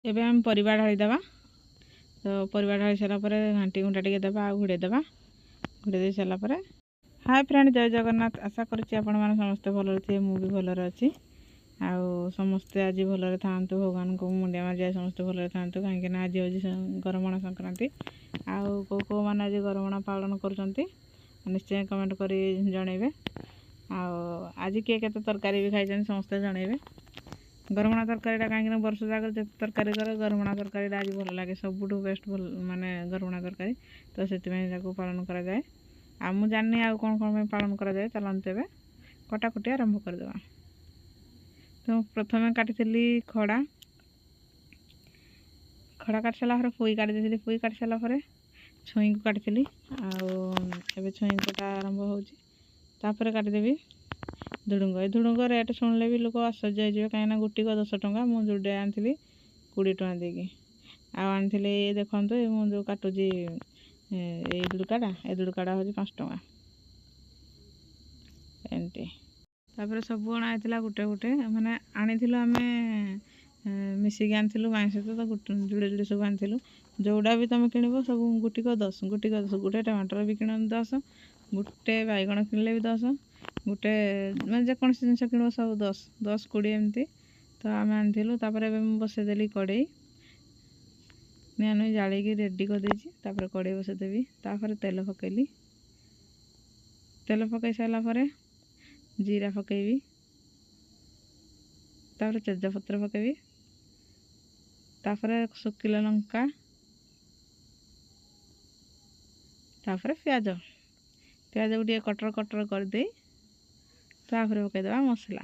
एबे हम परिवा ढाली देवा। तो परिवा ढाली सारा पर घाटी घुंटा टे देवा आ घोड़े देवा। घोड़े दे सारा पर हाय फ्रेंड जय जगन्नाथ। आशा करुच्ची आपण मैंने समस्ते भल थे मुझे भलर अच्छी आउ समस्ते आज भलर था भगवान को मुंडिया मार जाए समस्ते भलर था कहीं आज हूँ गरमणा संक्रांति आउ कौ मैंने आज गरमणा पालन कर निश्चय कमेंट कर जनइबे। आज किए के तरकारी भी खाई समस्ते जनइबे। गरमणा तरकारी कहीं वर्ष जाक जो तरकारी कर गरमणा तरकारी आज भल लगे सबुठ बेस्ट भल माने गरमणा तरकारी तो से पालन करा जाए। आ मु जानी आ कौन कौन पालन करा जाए चलते ए कटाकटी आरंभ करदेवा। तो प्रथम काटी खड़ा खड़ा काट सारा पुई काटी देती पुई काट सारापर छुई को काटी आए छुई कटा आरंभ होपर काटिदेवी धुड़ुंग। ये धुड़ुंग रेट शुणिले भी लोक आश्चर्य हो कहीं गोटी को 10 टंका मुझे जोड़े आनी 20 टंका देकी आनी देखो जो काटुची ये दुड़काटा हूँ 5 टंका एमती। तापर सब अणाई गोटे गोटे माने आनी आम मिसिकी आनी माई सहित तो जुड़े जुड़े सब आनी जोड़ा भी तुम किणव सब गुटी को 10 गोटे टमाटर भी किण 10 गोटे बैगण किणले भी 10 गोटे मैं जेको जिनस किणव सब 10 10 20 एमती। तो आम आनी बसईदेली कड़े निआ नुई जाड़ी रेडी कर कड़े बसईदेवी तापर तेल पकेली तेल पकई सारापर जीरा पकेबी तापर तेजपत्र पकेबी तापर शुखिला लंका तापर प्याज प्याज को कटर कटर करदे तापर पकईदेवा मसला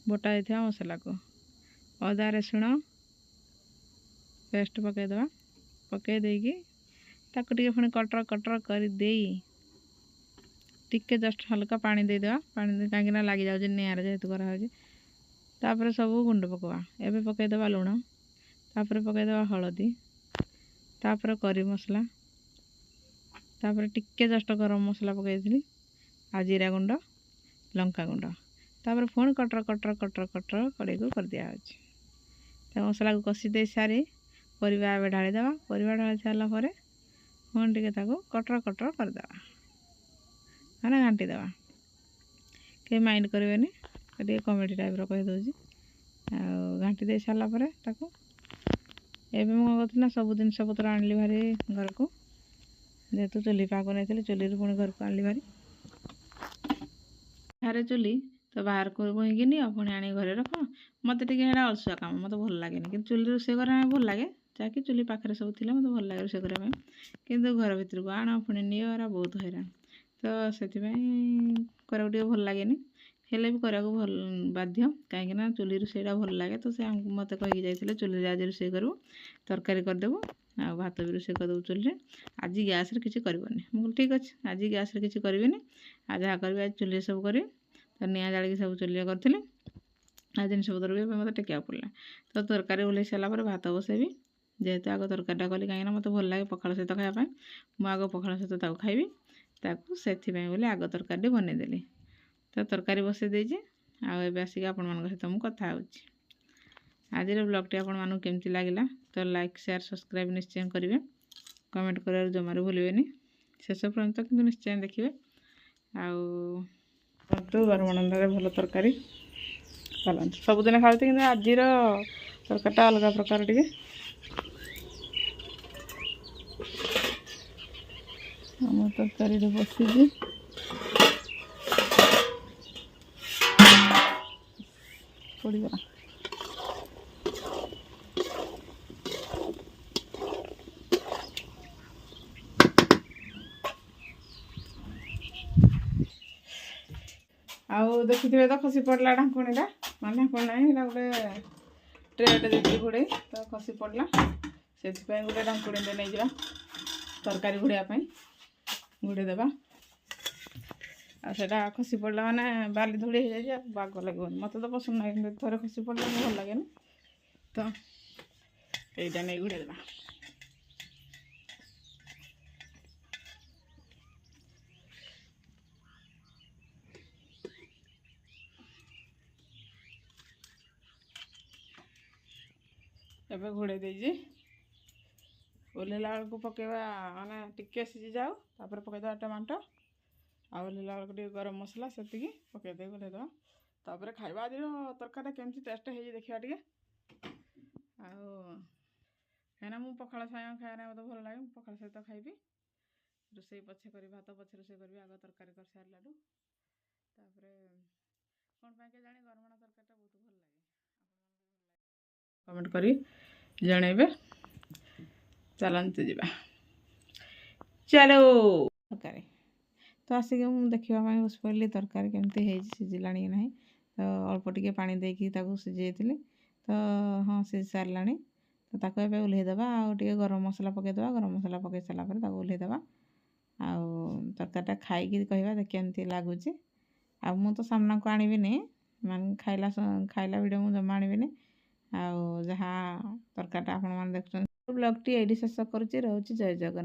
बटा जाइथिबा मसला को अदा रसुण पेस्ट पकईदेवा पकई देकी ताकू टिके पुणी कटर कटर कर टिके जस्ट हल्का पानी देदेवा पानी कहीं लगी जाऊँ निआर जेहेतु कराऊँ तापर सब गुंड पकवा एवं पकईदेवा लुण तापर पकईदेवा हलदी तापर करी मसला तापर टिके जस्ट गरम मसला पकई आ जीरा गुंड लंका गुंड तापर पुणी कटर कटर कटर कटर कड़े को कर दिया तो मसला को कषी दे सारी परिवा एवं ढालीदेवा परिवा ढाली सारापर पुणी टिके कटर कटर करदेवा मैंने घाटी देवा कहीं माइंड करेंगे टे कमेडी टाइप कहीदे घाटी दे सारापर एवं मुझे कौन सब जिनस पतर आनली भारी घर को जेहेतु चुली पाक नहीं चुली पुणी घर को आनली भारी बाहर चुली तो बाहर को बोईकिनी पुणी आनी घरे रख मत टे अलसुआ काम मत भल लगे कि चुली रोषे करा भल लगे जहाँकि चुली पाखे सब थी मत भल लगे रोषे करने कि घर भर को आण पुणी निरा बहुत हैरान तो से करा भल लगे हेल्ले भी करा भल बाध्य कहीं चुली रोषेटा भल लगे तो से मत कहीकि जाइए चुली आज रोषे करूँ तरकारी करदेबू आ भात भी रोषे करदेबू चुली आज गैस किसी करनी मुझे ठीक अच्छे आज गैस किसी करी आज जहाँ करी आज चुली सब करी तो निआ जाड़ी सब चुली करी आ जिन पतर भी मत टेक पड़ा तो तरकारी ओल्हे सारापर भात बसैबी जेहेतु आग तरकारीटा कली कहीं मत भल लगे पखाड़ सहित खायापी मुझे आग पखाड़ सहित खाइबी ताकू से बोले आग तरकारी बनईदेली तो तरकारी बसई देजी आगे आसिक आपण मान सहित मुझे कथा आज ब्लॉगटी आपण मानू केमती लगला तो लाइक शेयर सब्सक्राइब निश्चय करेंगे कमेंट कर जमार भूलें शेष पर्यंत कि निश्चय देखिए आउ गरमणा भल तरकारी चलते सबुदिन खाते कि आज तरकारीटा अलग प्रकार टे आम तरकारी बसी पड़गला आउ देखिए तो खसी पड़ा ढाकुणीटा माने ढाकुणी ना गोटे ट्रेटे देखिए घोड़े तो खसी पड़ा से गोटे ढाकुणी नहीं जा तरकारी घोड़ापी घोड़े देवा आटा खसी पड़ा माने बाली धूली हो जाए बाग लगे मत तो पसंद ना थे खसी पड़ा भल लगे तो यहीटा नहीं घोड़े देवा। ଏବେ ଘୋଡ଼େଇ ଦେଇଛି। ଓହ୍ଲେଇଲା ବେଳକୁ ପକାଇବା ମାନେ ଟିକେ ସିଝି ଯାଉ, ତାପରେ ପକାଇଦେବା ଟମାଟୋ, ଆଉ ଓହ୍ଲେଇଲା ବେଳକୁ ଟିକେ ଗରମ ମସଲା ସେତିକି ପକାଇ ଦେଇକି ଓହ୍ଲେଇଦେବା। ତାପରେ ଖାଇବା। ଆଜିର ତରକାରୀଟା କେମିତି ଟେଷ୍ଟ ହେଇଛି ଦେଖିବା ଟିକେ। ଆଉ କାହିଁକିନା ମୁଁ ପଖାଳ ସାଙ୍ଗେ ଖାଇବା ମୋତେ ଭଲ ଲାଗେ, ମୁଁ ପଖାଳ ସହିତ ଖାଇବି। ରୋଷେଇ ପଛେ କରିବି, ଭାତ ପଛେ ରୋଷେଇ କରିବି, ଆଗ ତରକାରୀ କରିସାରିଲାଠୁ। ତାପରେ କ'ଣ ପାଇଁ କେଜାଣି ଗରମଣା ତରକାରୀଟା ବହୁତ ଭଲ ଲାଗେ। କମେଣ୍ଟ କରି ଜଣେଇବେ। ଚାଲନ୍ତୁ ଯିବା। ଚାଲୋ। ତରକାରୀ ତ ଆସିକି ମୁଁ ଦେଖିବା ପାଇଁ ବସି ପଡ଼ିଲି ତରକାରୀ କେମିତି ହେଇଛି, ସିଝିଲାଣି କି ନାହିଁ। ତ ଅଳ୍ପ ଟିକେ ପାଣି ଦେଇକି ତାକୁ ସିଝେଇଥିଲି। ତ ହଁ ସିଝି ସାରିଲାଣି। ତ ତାକୁ ଏବେ ଓହ୍ଲେଇଦେବା, ଆଉ ଟିକେ ଗରମ ମସଲା ପକାଇଦେବା। ଗରମ ମସଲା ପକାଇ ସାରିଲା ପରେ ତାକୁ ଓହ୍ଲେଇଦେବା। ଆଉ ତରକାରୀଟା ଖାଇକି କହିବା କେମିତି ଲାଗୁଛି। ଆଉ ମୁଁ ତ ସାମ୍ନାକୁ ଆଣିବିନି, ମାନେ ଖାଇଲା ଭିଡ଼ିଓ ମୁଁ ଜମା ଆଣିବିନି। ଆଉ ଯାହା ତରକାରୀଟା ଆପଣମାନେ ଦେଖୁଛନ୍ତି, ବ୍ଲଗ୍ଟି ଏଇଠି ଶେଷ କରୁଛି। ରହୁଛି। ଜୟ ଜଗନ୍ନାଥ।